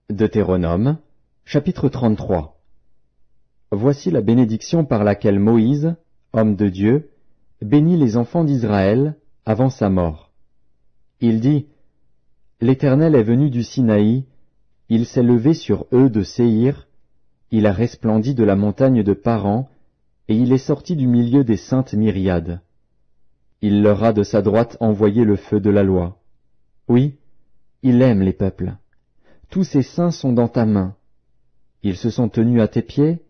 Deutéronome, chapitre 33. Voici la bénédiction par laquelle Moïse, homme de Dieu, bénit les enfants d'Israël avant sa mort. Il dit, « L'Éternel est venu du Sinaï, il s'est levé sur eux de Séhir, il a resplendi de la montagne de Paran, et il est sorti du milieu des saintes myriades. Il leur a de sa droite envoyé le feu de la loi. Oui, il aime les peuples. Tous ses saints sont dans ta main. Ils se sont tenus à tes pieds,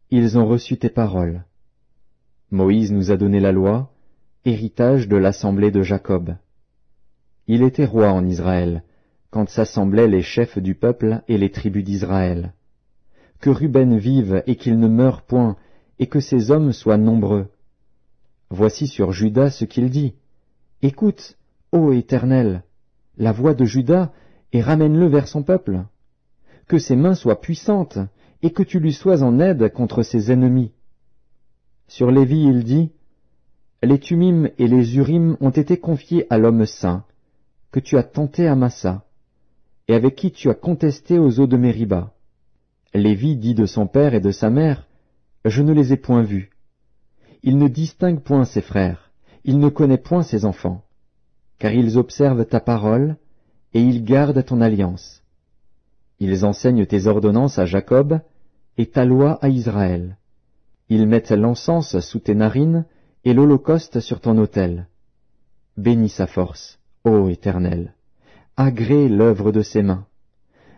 ils ont reçu tes paroles. Moïse nous a donné la loi, héritage de l'assemblée de Jacob. Il était roi en Israël, quand s'assemblaient les chefs du peuple et les tribus d'Israël. Que Ruben vive et qu'il ne meure point, et que ses hommes soient nombreux. Voici sur Juda ce qu'il dit. Écoute, ô Éternel, la voix de Juda, et ramène-le vers son peuple. Que ses mains soient puissantes, et que tu lui sois en aide contre ses ennemis. Sur Lévi il dit, les Tumim et les Urim ont été confiés à l'homme saint, que tu as tenté à Massa, et avec qui tu as contesté aux eaux de Mériba. Lévi dit de son père et de sa mère, je ne les ai point vus. Il ne distingue point ses frères, il ne connaît point ses enfants, car ils observent ta parole, et ils gardent ton alliance. Ils enseignent tes ordonnances à Jacob, et ta loi à Israël. Ils mettent l'encens sous tes narines, et l'holocauste sur ton autel. Bénis sa force, ô Éternel. Agrée l'œuvre de ses mains.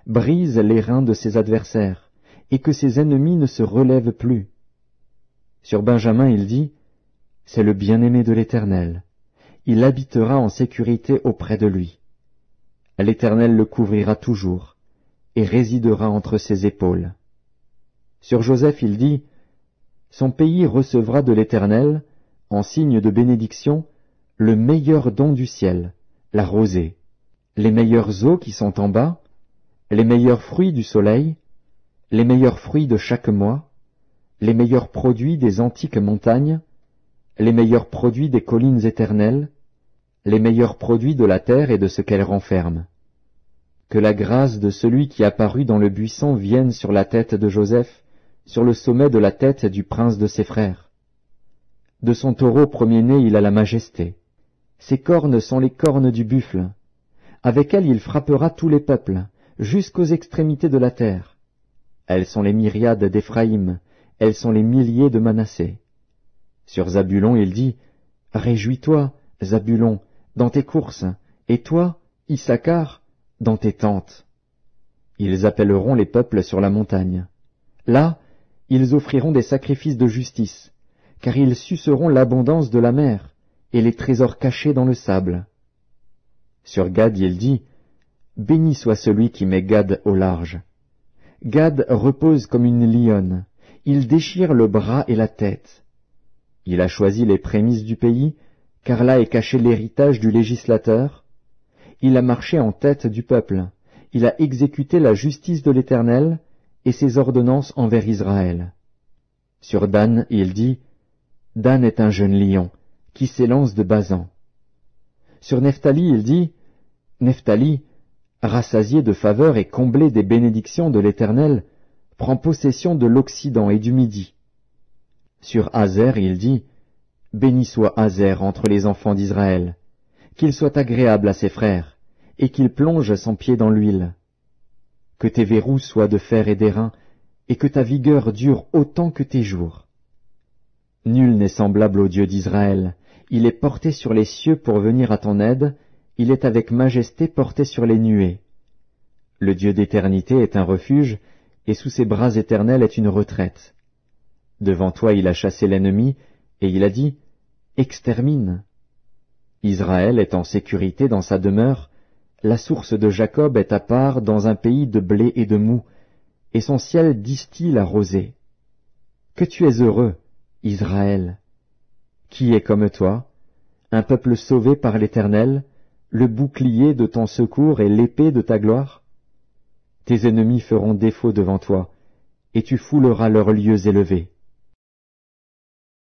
Brise les reins de ses adversaires, et que ses ennemis ne se relèvent plus. Sur Benjamin il dit, c'est le bien-aimé de l'Éternel. Il habitera en sécurité auprès de lui. L'Éternel le couvrira toujours, et résidera entre ses épaules. Sur Joseph il dit, son pays recevra de l'Éternel, en signe de bénédiction, le meilleur don du ciel, la rosée, les meilleures eaux qui sont en bas, les meilleurs fruits du soleil, les meilleurs fruits de chaque mois, les meilleurs produits des antiques montagnes, les meilleurs produits des collines éternelles, les meilleurs produits de la terre et de ce qu'elle renferme. Que la grâce de celui qui apparut dans le buisson vienne sur la tête de Joseph, sur le sommet de la tête du prince de ses frères. De son taureau premier-né il a la majesté. Ses cornes sont les cornes du buffle. Avec elles il frappera tous les peuples, jusqu'aux extrémités de la terre. Elles sont les myriades d'Éphraïm, elles sont les milliers de Manassé. Sur Zabulon il dit, réjouis-toi, Zabulon, dans tes courses, et toi, Issachar, dans tes tentes. Ils appelleront les peuples sur la montagne. Là, ils offriront des sacrifices de justice, car ils suceront l'abondance de la mer, et les trésors cachés dans le sable. Sur Gad il dit, béni soit celui qui met Gad au large. Gad repose comme une lionne, il déchire le bras et la tête. Il a choisi les prémices du pays, car là est caché l'héritage du législateur. Il a marché en tête du peuple, il a exécuté la justice de l'Éternel et ses ordonnances envers Israël. Sur Dan, il dit, Dan est un jeune lion, qui s'élance de Basan. Sur Nephtali, il dit, Nephtali, rassasié de faveur et comblé des bénédictions de l'Éternel, prend possession de l'Occident et du Midi. Sur Azer, il dit, béni soit Azer entre les enfants d'Israël, qu'il soit agréable à ses frères, et qu'il plonge son pied dans l'huile. Que tes verrous soient de fer et d'airain, et que ta vigueur dure autant que tes jours. Nul n'est semblable au Dieu d'Israël, il est porté sur les cieux pour venir à ton aide, il est avec majesté porté sur les nuées. Le Dieu d'éternité est un refuge, et sous ses bras éternels est une retraite. Devant toi il a chassé l'ennemi, et il a dit, extermine. Israël est en sécurité dans sa demeure, la source de Jacob est à part dans un pays de blé et de moût, et son ciel distille la rosée. Que tu es heureux, Israël! Qui est comme toi, un peuple sauvé par l'Éternel, le bouclier de ton secours et l'épée de ta gloire? Tes ennemis feront défaut devant toi, et tu fouleras leurs lieux élevés.